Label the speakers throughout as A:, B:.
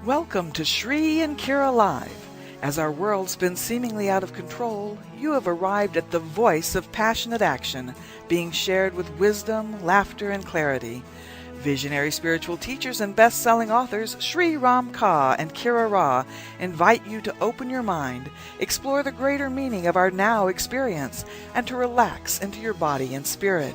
A: Welcome to C.U.R.E. and C.U.R.E. Live. As our world spins seemingly out of control, you have arrived at the voice of passionate action, being shared with wisdom, laughter, and clarity. Visionary spiritual teachers and best-selling authors Sri Ram Ka and Kira Ra invite you to open your mind, explore the greater meaning of our now experience, and to relax into your body and spirit.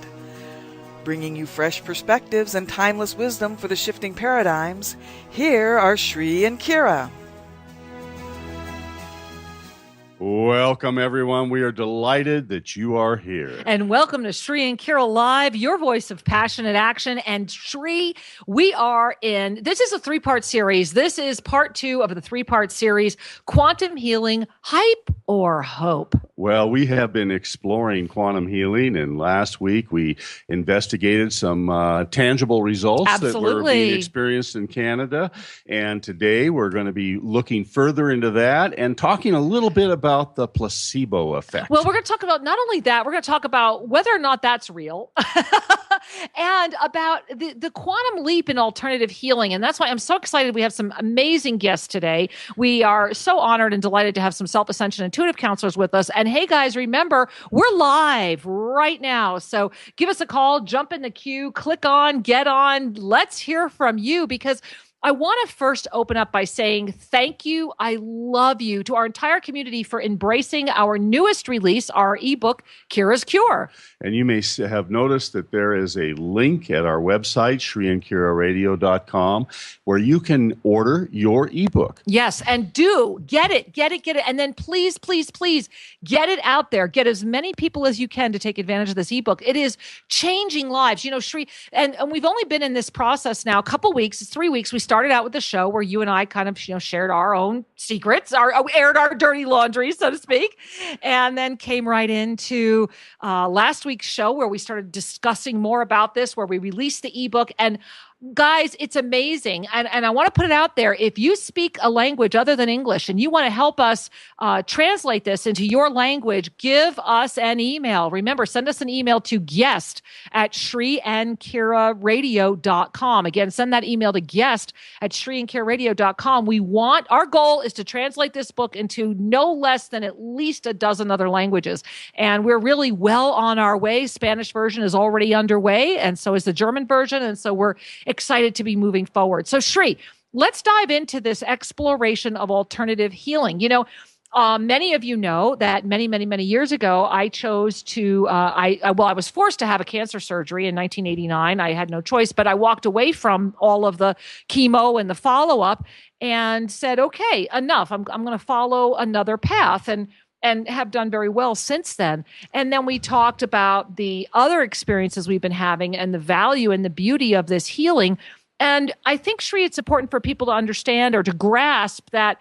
A: Bringing you fresh perspectives and timeless wisdom for the shifting paradigms, here are Sri and Kira.
B: Welcome, everyone. We are delighted that you are here.
C: And welcome to Sri and Kira Live, your voice of passionate action. And Sri, we are this is a three-part series. This is part 2 of the three-part series, Quantum Healing, Hype or Hope?
B: Well, we have been exploring quantum healing, and last week we investigated some tangible results that were being experienced in Canada. And today we're going to be looking further into that and talking a little bit about the placebo effect.
C: Well, we're going to talk about not only that, we're going to talk about whether or not that's real and about the quantum leap in alternative healing. And that's why I'm so excited. We have some amazing guests today. We are so honored and delighted to have some Self Ascension Intuitive Counselors with us. And hey, guys, remember, we're live right now. So give us a call, jump in the queue, click on, get on. Let's hear from you, because I want to first open up by saying thank you. I love you to our entire community for embracing our newest release, our ebook, Kira's Cure.
B: And you may have noticed that there is a link at our website, CREandCuraRadio.com, where you can order your ebook.
C: Yes, and get it. And then please get it out there. Get as many people as you can to take advantage of this ebook. It is changing lives. You know, Sri, and we've only been in this process now a couple weeks. It's 3 weeks. We started out with the show where you and I kind of, shared our own secrets, aired our dirty laundry, so to speak, and then came right into last week's show where we started discussing more about this, where we released the ebook. And guys, it's amazing. And I want to put it out there. If you speak a language other than English and you want to help us translate this into your language, give us an email. Remember, send us an email to guest@CREandCuraRadio.com. Again, send that email to guest@CREandCuraRadio.com. Our goal is to translate this book into no less than at least a dozen other languages. And we're really well on our way. Spanish version is already underway, and so is the German version. And so we're excited to be moving forward. So Sri, let's dive into this exploration of alternative healing. Many of you know that many years ago, I chose to, I was forced to have a cancer surgery in 1989. I had no choice, but I walked away from all of the chemo and the follow-up and said, okay, enough. I'm going to follow another path. And have done very well since then. And then we talked about the other experiences we've been having and the value and the beauty of this healing. And I think, Sri, it's important for people to understand or to grasp that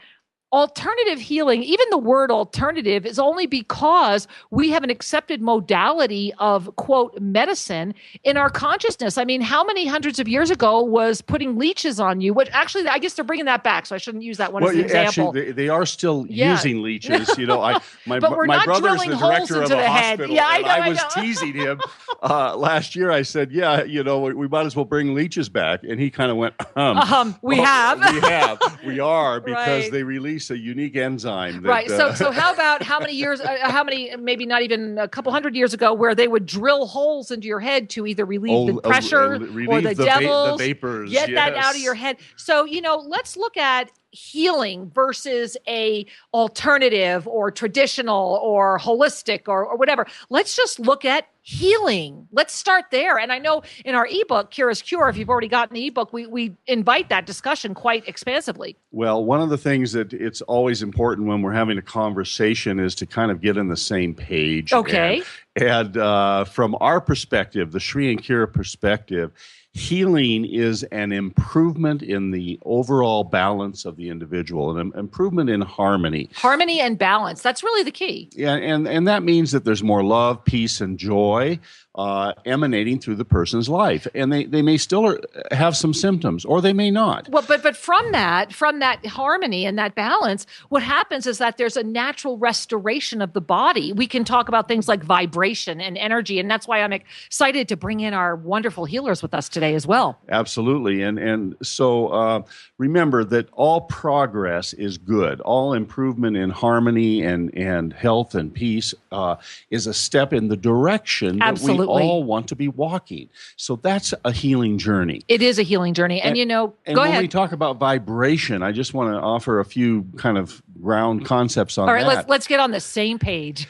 C: alternative healing, even the word alternative, is only because we have an accepted modality of, quote, medicine in our consciousness. I mean, how many hundreds of years ago was putting leeches on you? Which actually, I guess they're bringing that back, so I shouldn't use that one as an example.
B: Actually, they are still using leeches. My brother's the director of a hospital, I was teasing him last year. I said, we might as well bring leeches back. And he kind of went,
C: we
B: are, because they release a unique enzyme.
C: So how about how many years, maybe not even a couple hundred years ago, where they would drill holes into your head to either relieve the pressure or the devils,
B: the vapors,
C: get that out of your head. So, let's look at healing versus a alternative or traditional or holistic or whatever. Let's just look at healing. Let's start there. And I know in our ebook, Kira's Cure, if you've already gotten the ebook, we invite that discussion quite expansively.
B: Well, one of the things that it's always important when we're having a conversation is to kind of get on the same page.
C: Okay.
B: And from our perspective, the Sri and Kira perspective, healing is an improvement in the overall balance of the individual, an improvement in harmony.
C: Harmony and balance. That's really the key.
B: Yeah, and that means that there's more love, peace, and joy emanating through the person's life. And they may still have some symptoms, or they may not.
C: Well, but from that harmony and that balance, what happens is that there's a natural restoration of the body. We can talk about things like vibration vibration and energy. And that's why I'm excited to bring in our wonderful healers with us today as well.
B: Absolutely. And so remember that all progress is good. All improvement in harmony and health and peace is a step in the direction that we all want to be walking. So that's a healing journey.
C: It is a healing journey. And
B: go ahead. When we talk about vibration, I just want to offer a few kind of ground concepts on that.
C: All right, let's get on the same page.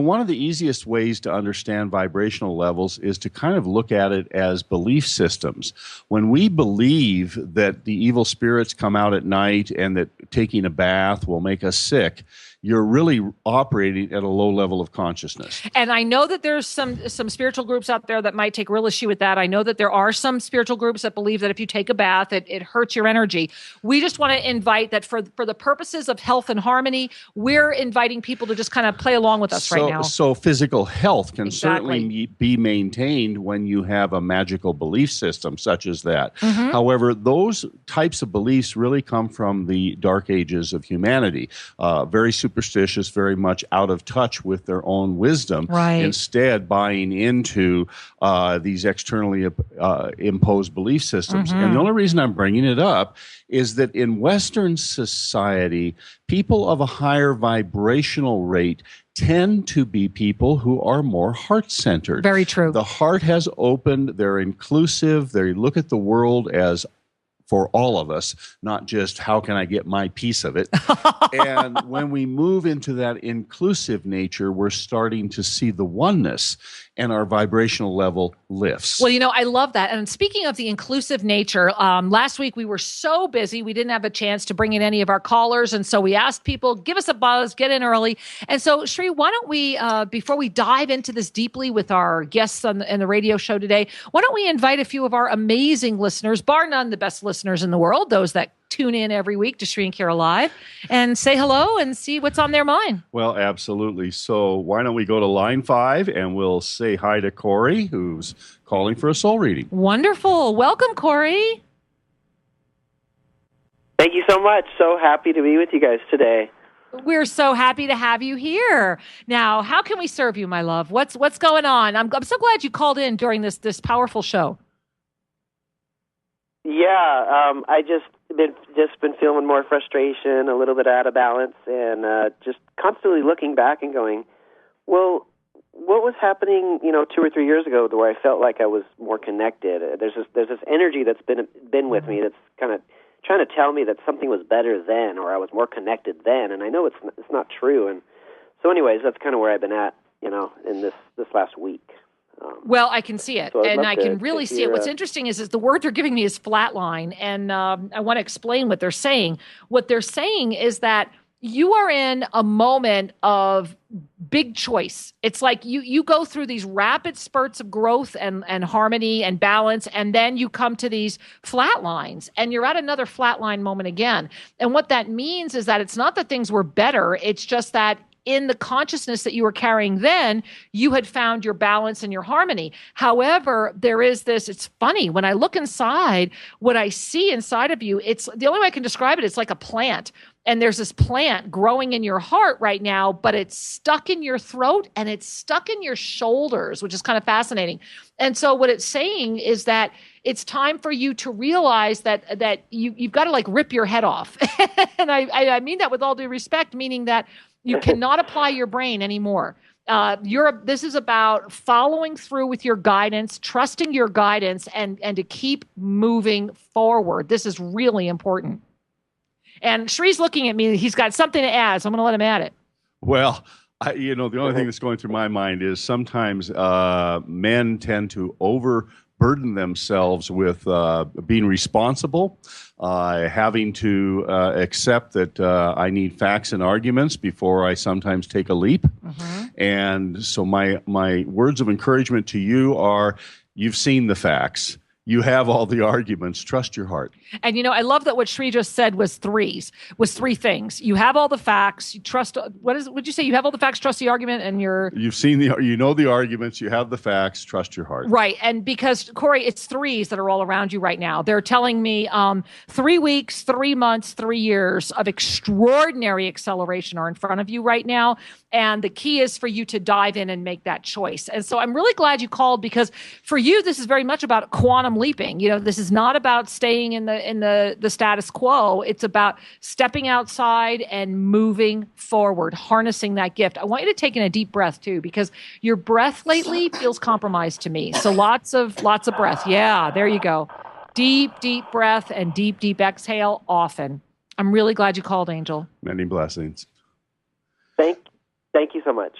B: One of the easiest ways to understand vibrational levels is to kind of look at it as belief systems. When we believe that the evil spirits come out at night and that taking a bath will make us sick, you're really operating at a low level of consciousness.
C: And I know that there's some spiritual groups out there that might take real issue with that. I know that there are some spiritual groups that believe that if you take a bath, it hurts your energy. We just want to invite that for the purposes of health and harmony, we're inviting people to just kind of play along with us right now.
B: So physical health can certainly be maintained when you have a magical belief system such as that. Mm-hmm. However, those types of beliefs really come from the dark ages of humanity. Very superstitious, very much out of touch with their own wisdom, instead buying into these externally imposed belief systems. Mm-hmm. And the only reason I'm bringing it up is that in Western society, people of a higher vibrational rate tend to be people who are more heart-centered.
C: Very true.
B: The heart has opened, they're inclusive, they look at the world as for all of us, not just how can I get my piece of it. And when we move into that inclusive nature, we're starting to see the oneness and our vibrational level lifts.
C: Well, I love that. And speaking of the inclusive nature, last week we were so busy, we didn't have a chance to bring in any of our callers. And so we asked people, give us a buzz, get in early. And so, Sri, why don't we, before we dive into this deeply with our guests on the radio show today, why don't we invite a few of our amazing listeners, bar none the best listeners in the world, those that tune in every week to C.U.R.E and C.U.R.E Live, and say hello and see what's on their mind.
B: Well, absolutely. So why don't we go to line 5 and we'll say hi to Corey, who's calling for a soul reading.
C: Wonderful. Welcome, Corey.
D: Thank you so much. So happy to be with you guys today.
C: We're so happy to have you here. Now, how can we serve you, my love? What's going on? I'm so glad you called in during this powerful show.
D: Yeah, I just been feeling more frustration, a little bit out of balance, and just constantly looking back and going, well, what was happening, 2 or 3 years ago, where I felt like I was more connected? There's this energy that's been with me that's kind of trying to tell me that something was better then, or I was more connected then, and I know it's not true. And so, anyways, that's kind of where I've been at, in this last week.
C: Well, I can see it,
D: so
C: and I can really see it. What's interesting is the word they're giving me is flatline, and I want to explain what they're saying. What they're saying is that you are in a moment of big choice. It's like you go through these rapid spurts of growth and harmony and balance, and then you come to these flat lines, and you're at another flatline moment again. And what that means is that it's not that things were better, it's just that in the consciousness that you were carrying then, you had found your balance and your harmony. However, there is this, it's funny, when I look inside, what I see inside of you, it's the only way I can describe it, it's like a plant. And there's this plant growing in your heart right now, but it's stuck in your throat and it's stuck in your shoulders, which is kind of fascinating. And so what it's saying is that it's time for you to realize that you've got to like rip your head off. And I mean that with all due respect, meaning that you cannot apply your brain anymore. This is about following through with your guidance, trusting your guidance, and to keep moving forward. This is really important. And Sri's looking at me. He's got something to add, so I'm going to let him add it.
B: Well, the only thing that's going through my mind is sometimes men tend to overburden themselves with being responsible, having to accept that I need facts and arguments before I sometimes take a leap. Mm-hmm. And so my words of encouragement to you are, you've seen the facts. You have all the arguments. Trust your heart.
C: And, I love that what Sri just said was three things. You have all the facts. You trust, what'd you say? You have all the facts, trust the argument, and
B: You've seen the arguments, you have the facts, trust your heart.
C: Right. And because, Corey, it's threes that are all around you right now. They're telling me 3 weeks, 3 months, 3 years of extraordinary acceleration are in front of you right now. And the key is for you to dive in and make that choice. And so I'm really glad you called, because for you, this is very much about quantum leaping. This is not about staying in the status quo. It's about stepping outside and moving forward, harnessing that gift. I want you to take in a deep breath too, because your breath lately feels compromised to me. So lots of breath. Yeah, there you go. Deep breath and deep exhale often. I'm really glad you called, Angel.
B: Many blessings.
D: Thank you so much.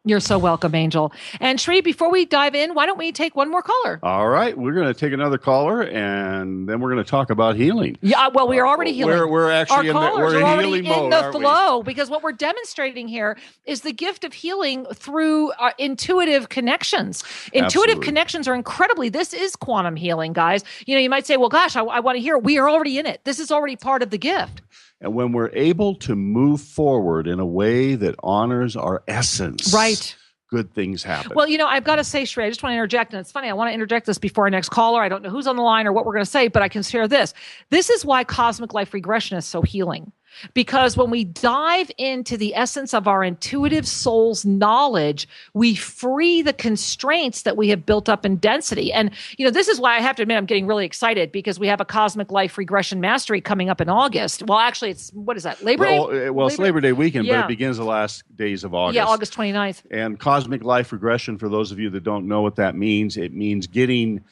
C: You're so welcome, Angel. And Sri, before we dive in, why don't we take one more caller?
B: All right. We're going to take another caller, and then we're going to talk about healing.
C: Yeah, well, we are already healing.
B: We're actually
C: we're
B: in healing mode,
C: in the flow, because what we're demonstrating here is the gift of healing through intuitive connections. Intuitive connections are incredibly, this is quantum healing, guys. You might say, well, gosh, I want to hear, we are already in it. This is already part of the gift.
B: And when we're able to move forward in a way that honors our essence,
C: right,
B: good things happen.
C: Well, I've got to say, Shrey, I just want to interject, and it's funny, I want to interject this before our next caller. I don't know who's on the line or what we're going to say, but I can share this. This is why cosmic life regression is so healing. Because when we dive into the essence of our intuitive soul's knowledge, we free the constraints that we have built up in density. And, this is why I have to admit I'm getting really excited, because we have a cosmic life regression mastery coming up in August. Well, actually, what is that, Labor Day?
B: Well, it's Labor Day weekend, but it begins the last days of August.
C: Yeah, August 29th.
B: And cosmic life regression, for those of you that don't know what that means, it means getting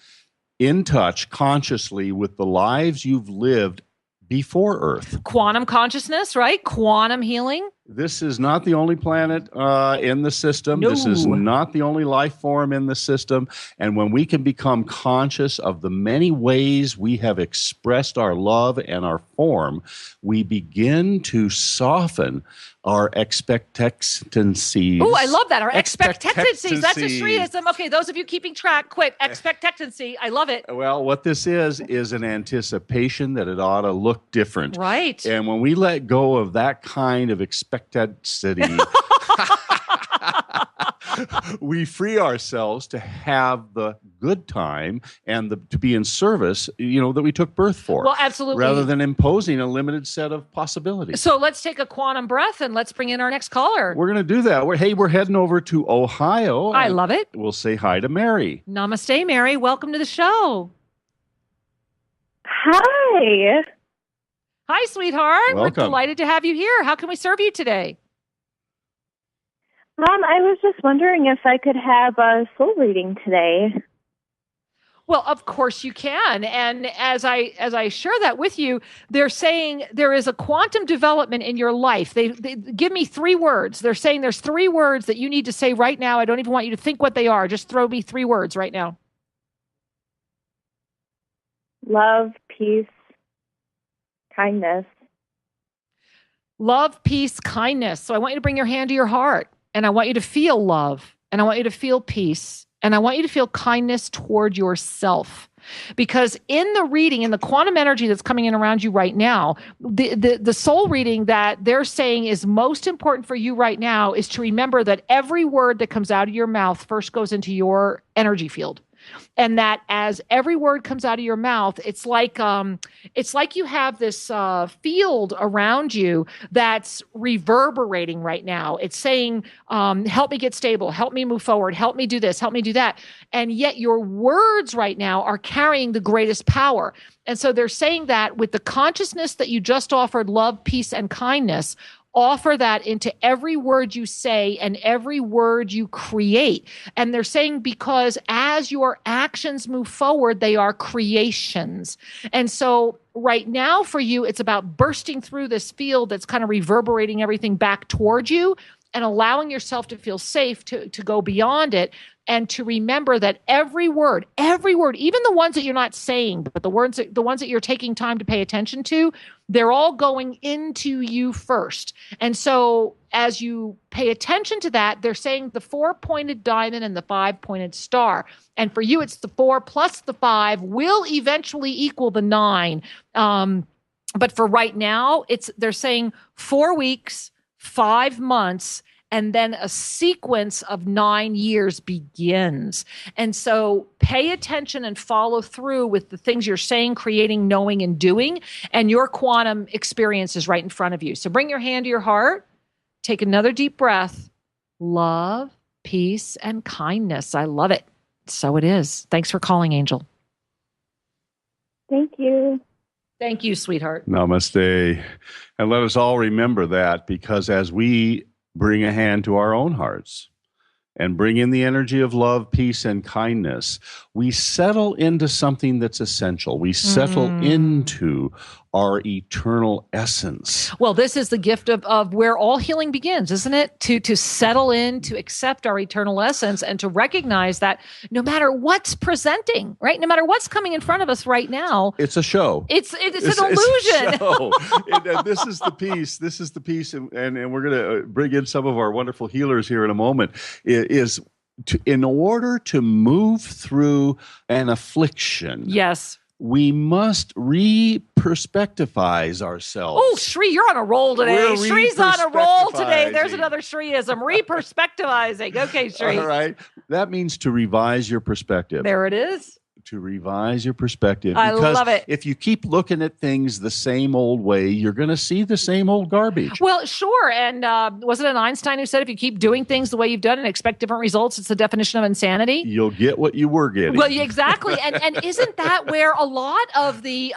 B: in touch consciously with the lives you've lived before Earth.
C: Quantum consciousness, right? Quantum healing.
B: This is not the only planet in the system.
C: No.
B: This is not the only life form in the system. And when we can become conscious of the many ways we have expressed our love and our form, we begin to soften our expectancies.
C: Oh, I love that. Our expectancies. That's a Shriism. Okay, those of you keeping track, quick. Expectancy. I love it.
B: Well, what this is an anticipation that it ought to look different.
C: Right.
B: And when we let go of that kind of expectancy, we free ourselves to have the good time and to be in service, that we took birth for.
C: Well, absolutely.
B: Rather than imposing a limited set of possibilities.
C: So let's take a quantum breath and let's bring in our next caller.
B: We're going to do that. We're heading over to Ohio.
C: I love it.
B: We'll say hi to Mary.
C: Namaste, Mary. Welcome to the show.
E: Hi.
C: Hi, sweetheart.
B: Welcome.
C: We're delighted to have you here. How can we serve you today?
E: I was just wondering if I could have a soul reading today.
C: Well, of course you can. And as I share that with you, they're saying there is a quantum development in your life. They give me 3 words. They're saying there's 3 words that you need to say right now. I don't even want you to think what they are. Just throw me 3 words right now.
E: Love, peace, kindness.
C: Love, peace, kindness. So I want you to bring your hand to your heart, and I want you to feel love, and I want you to feel peace, and I want you to feel kindness toward yourself. Because in the reading, in the quantum energy that's coming in around you right now, the soul reading that they're saying is most important for you right now is to remember that every word that comes out of your mouth first goes into your energy field. And that as every word comes out of your mouth, it's like you have this field around you that's reverberating right now. It's saying, help me get stable, help me move forward, help me do this, help me do that. And yet your words right now are carrying the greatest power. And so they're saying that with the consciousness that you just offered, love, peace, and kindness, offer that into every word you say and every word you create. And they're saying because as your actions move forward, they are creations. And so right now for you, it's about bursting through this field that's kind of reverberating everything back towards you and allowing yourself to feel safe to go beyond it, and to remember that every word, even the ones that you're not saying, but the ones that you're taking time to pay attention to, they're all going into you first. And so as you pay attention to that, they're saying the 4-pointed diamond and the 5-pointed star. And for you, it's the 4 plus the 5 will eventually equal the 9. But for right now, they're saying 4 weeks, 5 months, and then a sequence of 9 years begins. And so pay attention and follow through with the things you're saying, creating, knowing, and doing. And your quantum experience is right in front of you. So bring your hand to your heart. Take another deep breath. Love, peace, and kindness. I love it. So it is. Thanks for calling, Angel.
E: Thank you.
C: Thank you, sweetheart.
B: Namaste. And let us all remember that, because as we bring a hand to our own hearts and bring in the energy of love, peace, and kindness, we settle into something that's essential. We settle into our eternal essence.
C: Well, this is the gift of where all healing begins, isn't it? To settle in, to accept our eternal essence, and to recognize that no matter what's presenting, right? No matter what's coming in front of us right now,
B: it's a show.
C: It's an illusion.
B: It's a show. And this is the piece. This is the piece, and we're going to bring in some of our wonderful healers here in a moment. In order to move through an affliction,
C: yes,
B: we re-perspectivize ourselves.
C: Oh, Shri, you're on a roll today. Shri's on a roll today. There's another Shriism. Re-perspectivizing. Okay, Shri.
B: All right. That means to revise your perspective.
C: There it is.
B: To revise your perspective.
C: I love it.
B: If you keep looking at things the same old way, you're going to see the same old garbage.
C: Well, sure. And was it an Einstein who said if you keep doing things the way you've done and expect different results, it's the definition of insanity?
B: You'll get what you were getting.
C: Well, exactly. And isn't that where a lot of the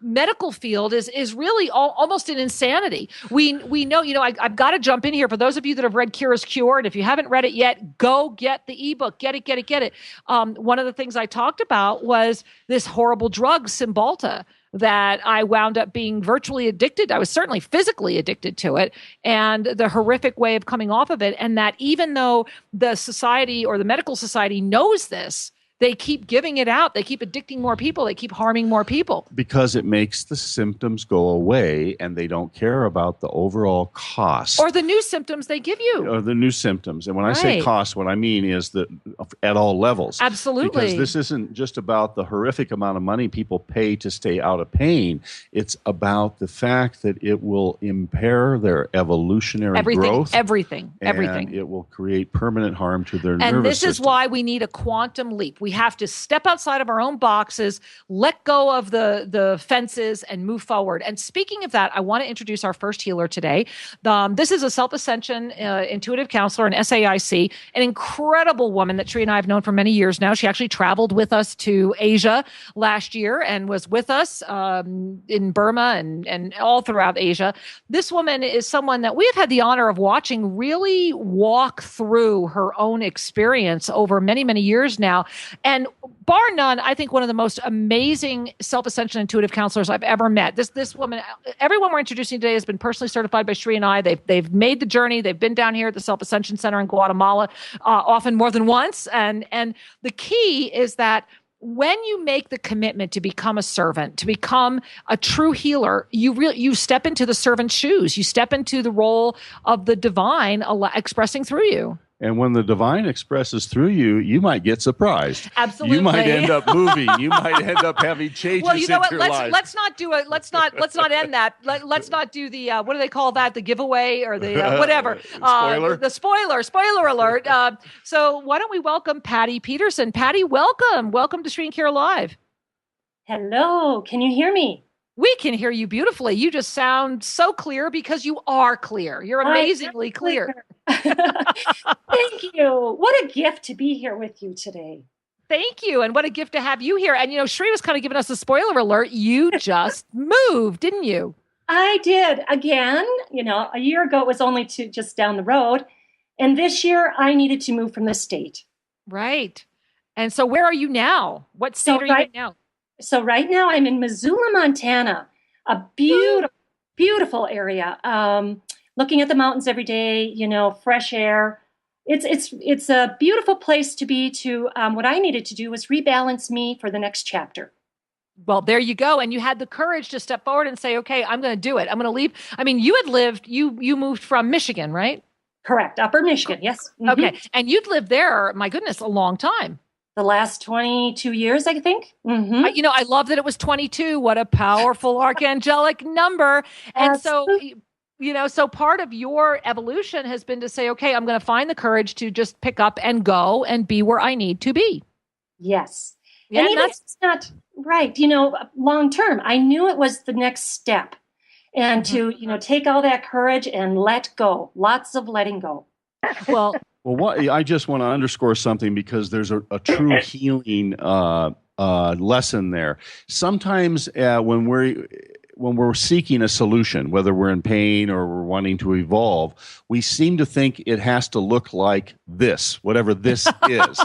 C: medical field is really almost an insanity? We know, I've got to jump in here. For those of you that have read C.U.R.E, and if you haven't read it yet, go get the ebook. Get it. One of the things I talked about was this horrible drug, Cymbalta, that I wound up being virtually addicted. I was certainly physically addicted to it, and the horrific way of coming off of it. And that even though the society or the medical society knows this, they keep giving it out. They keep addicting more people. They keep harming more people.
B: Because it makes the symptoms go away, and they don't care about the overall cost.
C: Or the new symptoms they give you.
B: Or the new symptoms. And when I say cost, what I mean is that at all levels.
C: Absolutely.
B: Because this isn't just about the horrific amount of money people pay to stay out of pain. It's about the fact that it will impair their evolutionary growth.
C: Everything.
B: And it will create permanent harm to their nervous system.
C: And this is why we need a quantum leap. We have to step outside of our own boxes, let go of the fences, and move forward. And speaking of that, I want to introduce our first healer today. This is a Self Ascension Intuitive Counselor, an SAIC, an incredible woman that Shri and I have known for many years now. She actually traveled with us to Asia last year and was with us in Burma and all throughout Asia. This woman is someone that we have had the honor of watching really walk through her own experience over many, many years now. And bar none, I think one of the most amazing self-ascension intuitive counselors I've ever met. This woman, everyone we're introducing today has been personally certified by Shri and I. They've made the journey. They've been down here at the Self Ascension Center in Guatemala, often more than once. And the key is that when you make the commitment to become a servant, to become a true healer, you step into the servant's shoes. You step into the role of the divine expressing through you.
B: And when the divine expresses through you, you might get surprised.
C: Absolutely.
B: You might end up moving. You might end up having changes
C: well, you know
B: in
C: what?
B: your life.
C: Let's not do it. Let's not end that. Let's not do the what do they call that? The giveaway or the whatever.
B: Spoiler.
C: The spoiler. Spoiler alert. So why don't we welcome Patty Peterson? Patty, welcome. Welcome to Shri and C.U.R.E Live.
F: Hello. Can you hear me?
C: We can hear you beautifully. You just sound so clear because you are clear. You're amazingly clear.
F: Thank you. What a gift to be here with you today.
C: Thank you. And what a gift to have you here. And, Shri was kind of giving us a spoiler alert. You just moved, didn't you?
F: I did. Again, a year ago, it was only just down the road. And this year, I needed to move from the state.
C: Right. And so where are you now? What state are you in now?
F: So right now I'm in Missoula, Montana, a beautiful, beautiful area. Looking at the mountains every day, fresh air. It's a beautiful place to be. What I needed to do was rebalance me for the next chapter.
C: Well, there you go. And you had the courage to step forward and say, okay, I'm going to do it. I'm going to leave. I mean, you moved from Michigan, right?
F: Correct. Upper Michigan. Yes. Mm-hmm.
C: Okay. And you'd lived there, my goodness, a long time.
F: The last 22 years, I think. Mm-hmm.
C: I love that it was 22. What a powerful archangelic number. And
F: Absolutely.
C: so part of your evolution has been to say, okay, I'm going to find the courage to just pick up and go and be where I need to be.
F: Yes.
C: Yeah,
F: and that's not right. Long term, I knew it was the next step, and to, take all that courage and let go, lots of letting go.
C: Well,
B: I just want to underscore something, because there's a true healing lesson there. Sometimes when we're seeking a solution, whether we're in pain or we're wanting to evolve, we seem to think it has to look like this, whatever this is,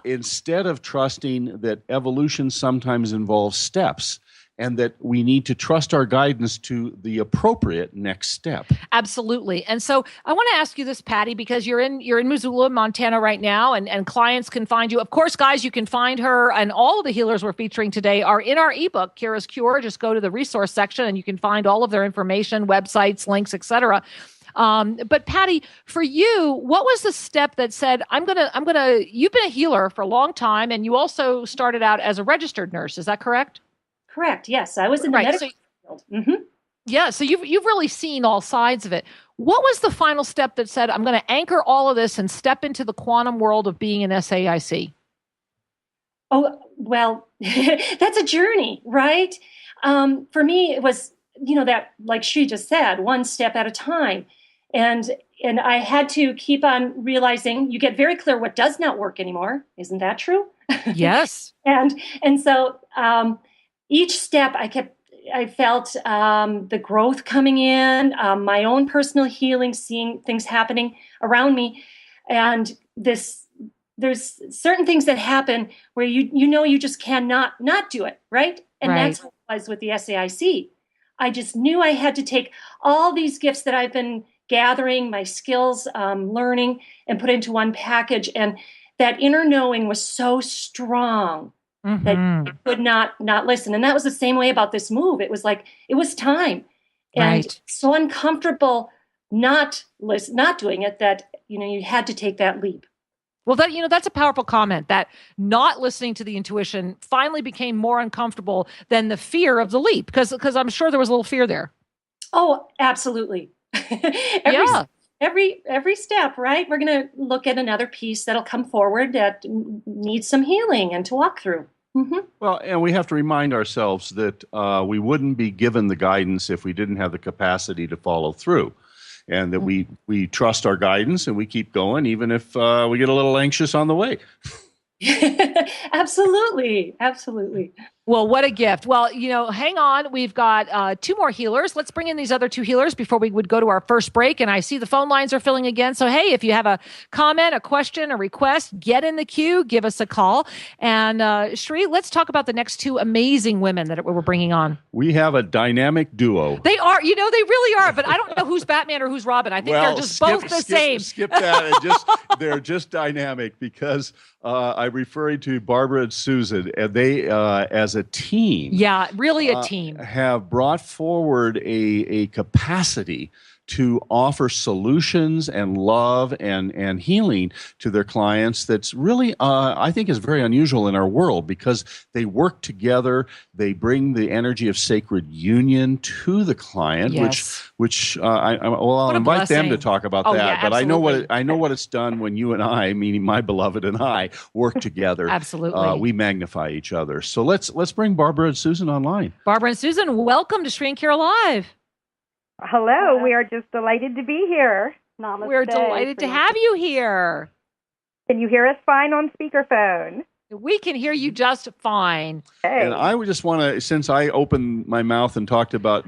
B: instead of trusting that evolution sometimes involves steps, and that we need to trust our guidance to the appropriate next step.
C: Absolutely. And so I want to ask you this, Patty, because you're in Missoula, Montana right now, and clients can find you. Of course, guys, you can find her, and all of the healers we're featuring today are in our ebook, Kira's Cure. Just go to the resource section and you can find all of their information, websites, links, etc. But Patty, for you, what was the step that said, you've been a healer for a long time, and you also started out as a registered nurse. Is that correct?
F: Correct. Yes, I was in the medical field. Mm-hmm.
C: Yeah, so you've really seen all sides of it. What was the final step that said, I'm going to anchor all of this and step into the quantum world of being an SAIC?
F: Oh, well, that's a journey, right? For me, it was, that, like she just said, one step at a time. And I had to keep on realizing, you get very clear what does not work anymore. Isn't that true?
C: Yes.
F: And so each step I felt the growth coming in, my own personal healing, seeing things happening around me. And there's certain things that happen where you just cannot not do it, right? And
C: right.
F: That's what it was with the SAIC. I just knew I had to take all these gifts that I've been gathering, my skills, learning, and put into one package. And that inner knowing was so strong. Mm-hmm. That I could not listen. And that was the same way about this move. It was like, it was time. And
C: right.
F: So uncomfortable not doing it that, you had to take that leap.
C: Well, that's a powerful comment, that not listening to the intuition finally became more uncomfortable than the fear of the leap. Because I'm sure there was a little fear there.
F: Oh, absolutely. Every step, right? We're going to look at another piece that'll come forward that needs some healing and to walk through. Mm-hmm.
B: Well, and we have to remind ourselves that we wouldn't be given the guidance if we didn't have the capacity to follow through, and that we trust our guidance and we keep going, even if we get a little anxious on the way.
F: Absolutely. Absolutely.
C: Well, what a gift. Well, hang on. We've got 2 more healers. Let's bring in these other 2 healers before we would go to our first break. And I see the phone lines are filling again. So, hey, if you have a comment, a question, a request, get in the queue, give us a call. And C.U.R.E, let's talk about the next 2 amazing women that we're bringing on.
B: We have a dynamic duo.
C: They are. They really are. But I don't know who's Batman or who's Robin. I think they're just both the same.
B: Skip that. And they're just dynamic, because I'm referring to Barbara and Susan, and they, as a team,
C: really a team,
B: have brought forward a capacity to offer solutions and love and healing to their clients that's really, I think, is very unusual in our world, because they work together. They bring the energy of sacred union to the client,
C: yes.
B: which I'll invite them to talk about that.
C: Yeah,
B: but I know what it's done when you and I, meaning my beloved and I, work together.
C: Absolutely,
B: we magnify each other. So let's bring Barbara and Susan online.
C: Barbara and Susan, welcome to C.U.R.E and Cure Live.
E: Hello, we are just delighted to be here. Namaste.
C: We're delighted to have you here.
E: Can you hear us fine on speakerphone?
C: We can hear you just fine.
E: Hey.
B: And I would just want to, since I opened my mouth and talked about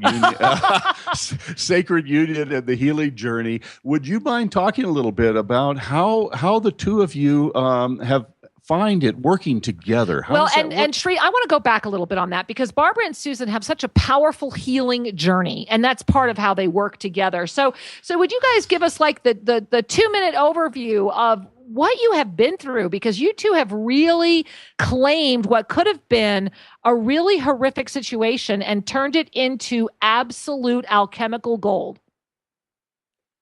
B: sacred union and the healing journey, would you mind talking a little bit about how the 2 of you have find it working together?
C: Well, and Sri, I want to go back a little bit on that because Barbara and Susan have such a powerful healing journey, and that's part of how they work together. So would you guys give us like the 2-minute overview of what you have been through? Because you two have really claimed what could have been a really horrific situation and turned it into absolute alchemical gold.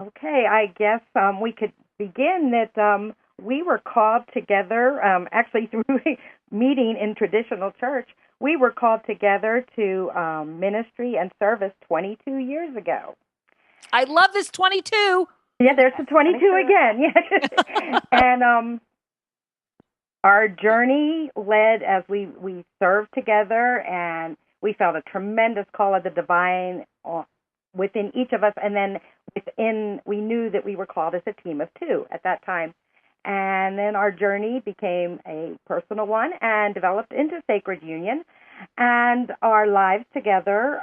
G: Okay, I guess we could begin that we were called together, actually through a meeting in traditional church. We were called together to ministry and service 22 years ago.
C: I love this 22.
G: Yeah, there's the 22 again. Yeah. And our journey led as we served together, and we felt a tremendous call of the divine within each of us. And then we knew that we were called as a team of two at that time. And then our journey became a personal one and developed into sacred union. And our lives together,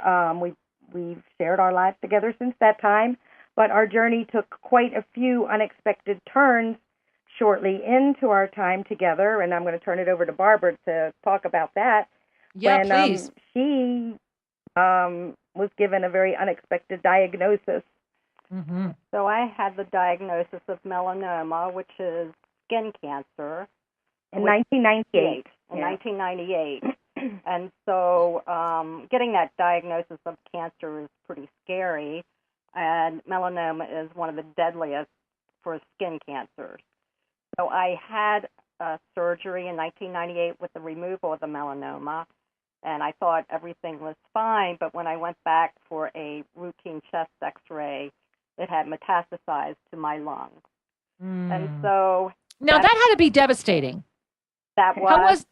G: we've shared our lives together since that time. But our journey took quite a few unexpected turns shortly into our time together. And I'm going to turn it over to Barbara to talk about that.
C: Yeah, please.
G: She was given a very unexpected diagnosis.
H: Mm-hmm. So I had the diagnosis of melanoma, which is skin cancer.
G: In 1998.
H: In 1998. And so getting that diagnosis of cancer is pretty scary. And melanoma is one of the deadliest for skin cancers. So I had surgery in 1998 with the removal of the melanoma, and I thought everything was fine. But when I went back for a routine chest X-ray, it had metastasized to my lungs. And so...
C: Now, that had to be devastating.
H: That was...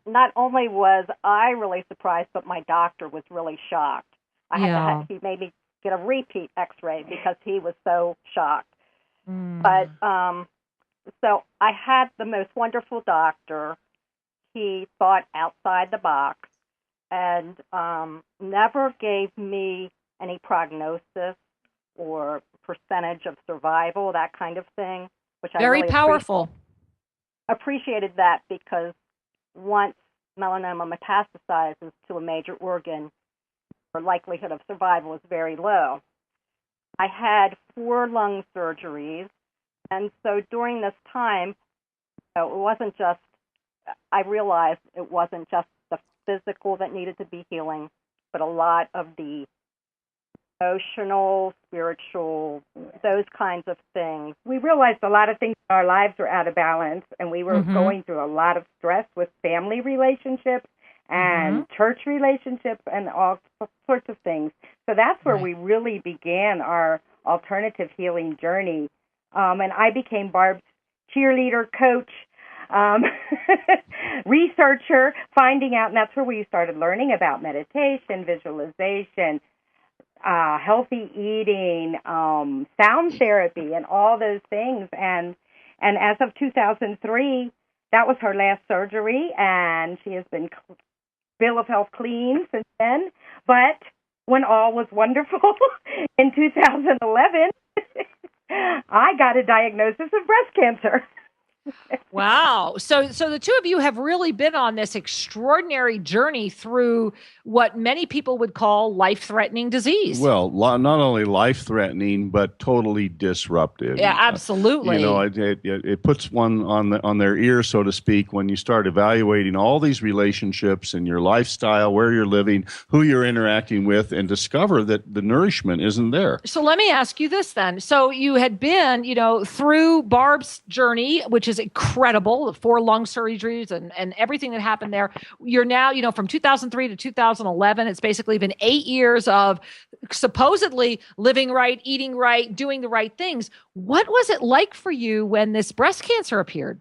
H: Not only was I really surprised, but my doctor was really shocked. He made me get a repeat X-ray because he was so shocked. But so I had the most wonderful doctor. He thought outside the box and never gave me any prognosis or percentage of survival, that kind of thing, which I
C: very
H: really
C: powerful.
H: Appreciated that because once melanoma metastasizes to a major organ, the likelihood of survival is very low. I had 4 lung surgeries, and so during this time, I realized it wasn't just the physical that needed to be healing, but a lot of the emotional, spiritual, those kinds of things.
G: We realized a lot of things in our lives were out of balance, and we were going through a lot of stress with family relationships and church relationships and all sorts of things. So that's where we really began our alternative healing journey. And I became Barb's cheerleader, coach, researcher, finding out, and that's where we started learning about meditation, visualization, healthy eating, sound therapy, and all those things. And as of 2003, that was her last surgery, and she has been bill of health clean since then. But when all was wonderful in 2011, I got a diagnosis of breast cancer.
C: Wow. So the two of you have really been on this extraordinary journey through what many people would call life-threatening disease.
B: Well, not only life-threatening, but totally disruptive.
C: Yeah, absolutely.
B: It puts one on their ear, so to speak, when you start evaluating all these relationships and your lifestyle, where you're living, who you're interacting with, and discover that the nourishment isn't there.
C: So let me ask you this then. So you had been, through Barb's journey, which is incredible, the 4 lung surgeries and everything that happened there. You're now, from 2003 to 2011, it's basically been 8 years of supposedly living right, eating right, doing the right things. What was it like for you when this breast cancer appeared?